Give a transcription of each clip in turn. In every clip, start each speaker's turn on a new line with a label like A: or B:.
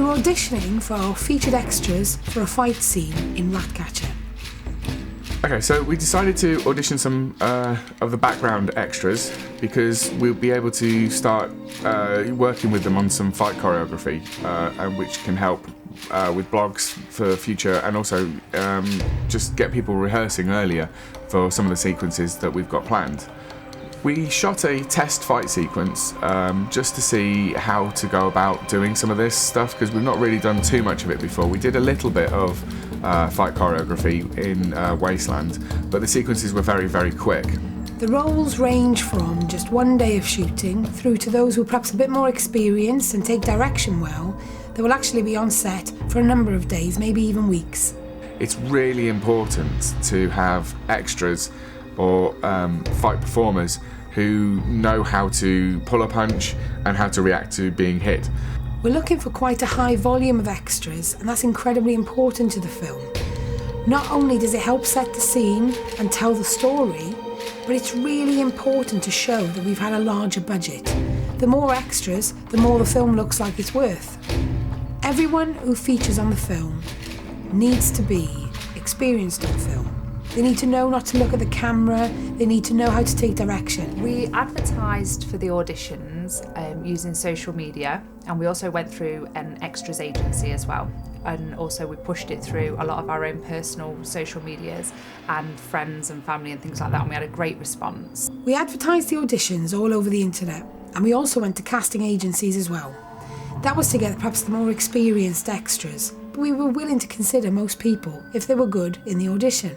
A: We were auditioning for our featured extras for a fight scene in Ratcatcher.
B: Okay, so we decided to audition some of the background extras because we'll be able to start working with them on some fight choreography, which can help with blogs for future, and also just get people rehearsing earlier for some of the sequences that we've got planned. We shot a test fight sequence just to see how to go about doing some of this stuff, because we've not really done too much of it before. We did a little bit of fight choreography in Wasteland, but the sequences were very, very quick.
A: The roles range from just one day of shooting through to those who are perhaps a bit more experienced and take direction well, that will actually be on set for a number of days, maybe even weeks.
B: It's really important to have extras or fight performers who know how to pull a punch and how to react to being hit.
A: We're looking for quite a high volume of extras, and that's incredibly important to the film. Not only does it help set the scene and tell the story, but it's really important to show that we've had a larger budget. The more extras, the more the film looks like it's worth. Everyone who features on the film needs to be experienced on film. They need to know not to look at the camera, they need to know how to take direction.
C: We advertised for the auditions using social media, and we also went through an extras agency as well. And also we pushed it through a lot of our own personal social medias and friends and family and things like that, and we had a great response.
A: We advertised the auditions all over the internet, and we also went to casting agencies as well. That was to get perhaps the more experienced extras, but we were willing to consider most people if they were good in the audition.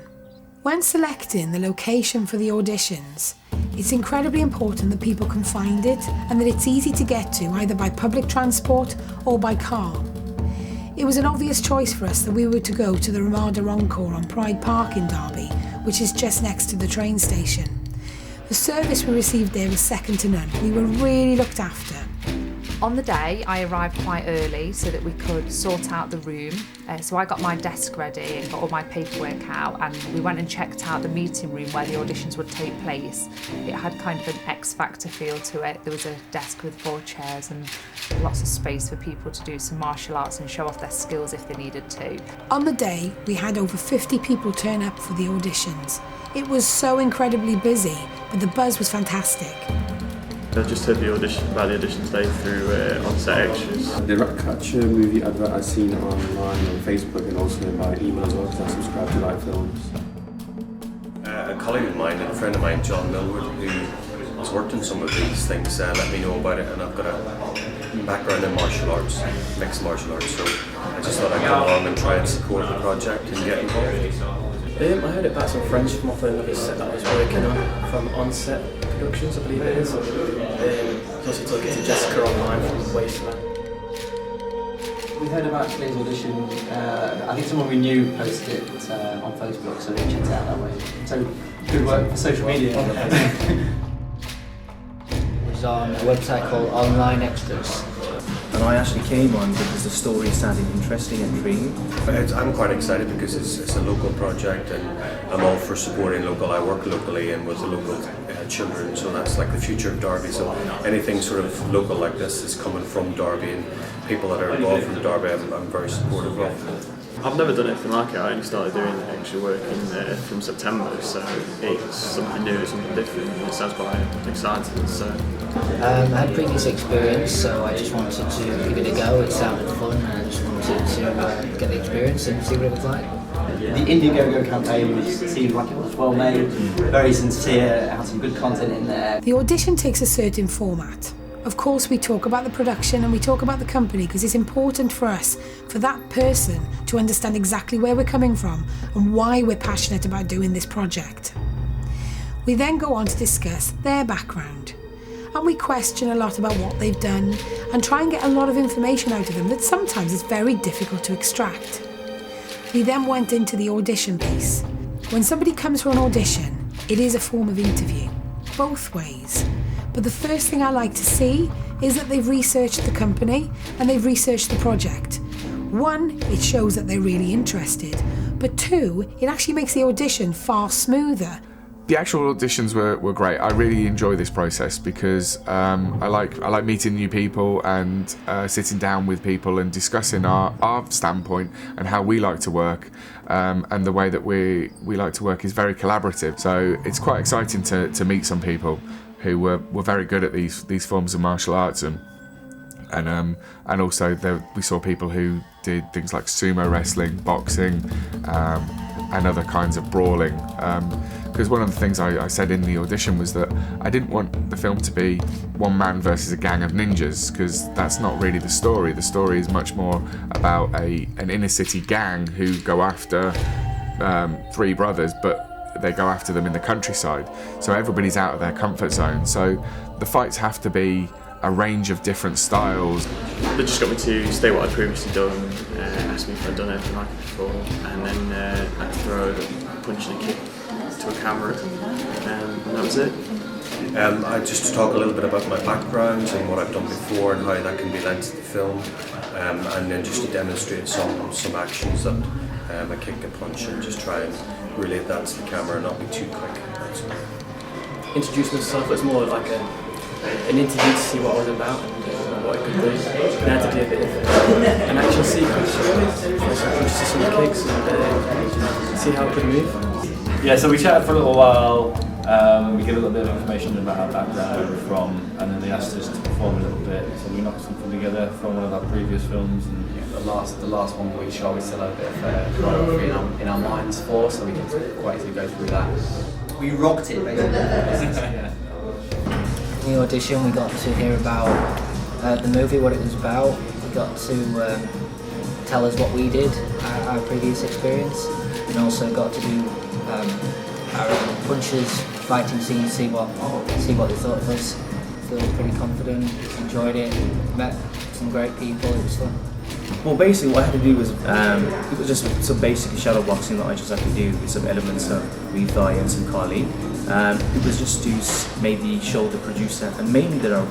A: When selecting the location for the auditions, it's incredibly important that people can find it and that it's easy to get to either by public transport or by car. It was an obvious choice for us that we were to go to the Ramada Encore on Pride Park in Derby, which is just next to the train station. The service we received there was second to none. We were really looked after.
C: On the day, I arrived quite early so that we could sort out the room. So I got my desk ready and got all my paperwork out, and we went and checked out the meeting room where the auditions would take place. It had kind of an X Factor feel to it. There was a desk with 4 chairs and lots of space for people to do some martial arts and show off their skills if they needed to.
A: On the day, we had over 50 people turn up for the auditions. It was so incredibly busy, but the buzz was fantastic.
D: I just heard about the audition today through on-set extras.
E: The Ratcatcher movie advert I've seen online on Facebook and also by email as well, because I subscribe to Live Films.
F: A colleague of mine and a friend of mine, John Millward, who has worked on some of these things, let me know about it, and I've got a background in martial arts, mixed martial arts, so I just thought I'd come along and try and support the project and get involved.
G: I heard it about some friends from off another set that I was working on, from On-Set Productions, I believe it is. Also took it to Jessica online from Wasteland.
H: We heard about today's audition. I think someone we knew posted it on Facebook, so we checked it out that way. So good work for social media.
I: It was on a website called Online Extras.
J: And I actually came on because the story sounded interesting and intriguing.
F: I'm quite excited because it's a local project, and I'm all for supporting local. I work locally and with the local children, so that's like the future of Derby. So anything sort of local like this is coming from Derby, and people that are involved from Derby, I'm very supportive of.
D: I've never done anything like it. I only started doing extra work from September, so it's something new, something different. It sounds quite exciting. So
I: I had previous experience, so I just wanted to give it a go. It sounded fun, and I just wanted to get the experience and see what it was like.
H: The Indiegogo campaign seemed like it was well made, very sincere, had some good content in there.
A: The audition takes a certain format. Of course, we talk about the production and we talk about the company because it's important for us, for that person, to understand exactly where we're coming from and why we're passionate about doing this project. We then go on to discuss their background, and we question a lot about what they've done and try and get a lot of information out of them that sometimes is very difficult to extract. We then went into the audition piece. When somebody comes for an audition, it is a form of interview, both ways. But the first thing I like to see is that they've researched the company and they've researched the project. 1, it shows that they're really interested, but 2, it actually makes the audition far smoother.
B: The actual auditions were great. I really enjoy this process because I like meeting new people and sitting down with people and discussing our standpoint and how we like to work. And the way that we like to work is very collaborative. So it's quite exciting to meet some people who were very good at these forms of martial arts, and also we saw people who did things like sumo wrestling, boxing, and other kinds of brawling. Because one of the things I said in the audition was that I didn't want the film to be one man versus a gang of ninjas, because that's not really the story. The story is much more about an inner city gang who go after 3 brothers, but they go after them in the countryside. So everybody's out of their comfort zone. So the fights have to be a range of different styles.
D: They just got me to stay what I'd previously done, asked me if I'd done anything like it before, and then I could throw a punch and a kick to a camera, and that was it.
F: Just to talk a little bit about my background and what I've done before and how that can be lent to the film, and then just to demonstrate some actions that I kick and punch, and just try and relate that to the camera and not be too quick.
G: Introduce myself, it's more like an interview to see what I was about and what I could do. And I had to do a bit of an action sequence, some kicks, and see how I could move.
K: Yeah, so we chatted for a little while, we gave a little bit of information about our background, where we're from, and then they asked us to perform a little bit, so we knocked something together from one of our previous films. And
H: The last one we shot, we still had a bit of choreography in our minds for, so we can quite easily go through that. We rocked it, basically.
I: Yeah. In the audition, we got to hear about the movie, what it was about. We got to tell us what we did, our previous experience, and also got to do our own punches, fighting scenes, see what they thought of us. Feel pretty confident, enjoyed it, met some great people, it was fun.
J: Well, basically what I had to do was, it was just some basic shadow boxing that I just had to do with some elements of Muay Thai and some Kali. It was just to maybe show the producer and mainly the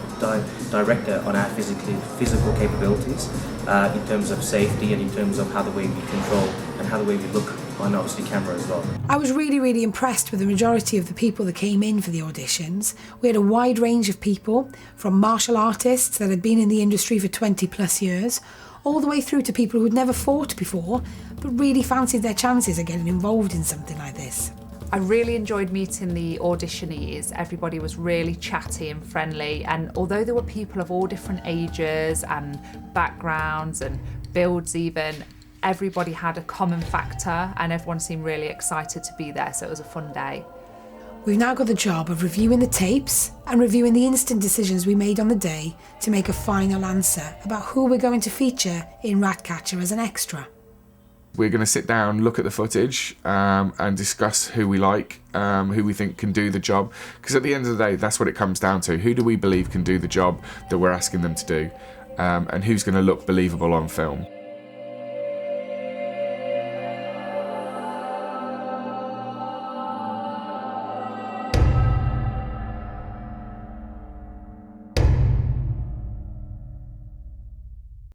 J: director on our physical capabilities in terms of safety and in terms of how the way we control and how the way we look on obviously camera as well.
A: I was really impressed with the majority of the people that came in for the auditions. We had a wide range of people, from martial artists that had been in the industry for 20 plus years, all the way through to people who'd never fought before, but really fancied their chances of getting involved in something like this.
C: I really enjoyed meeting the auditionees. Everybody was really chatty and friendly, and although there were people of all different ages and backgrounds and builds even, everybody had a common factor and everyone seemed really excited to be there, so it was a fun day.
A: We've now got the job of reviewing the tapes and reviewing the instant decisions we made on the day to make a final answer about who we're going to feature in Ratcatcher as an extra.
B: We're going to sit down, look at the footage, and discuss who we like, who we think can do the job. Because at the end of the day, that's what it comes down to. Who do we believe can do the job that we're asking them to do? And who's going to look believable on film?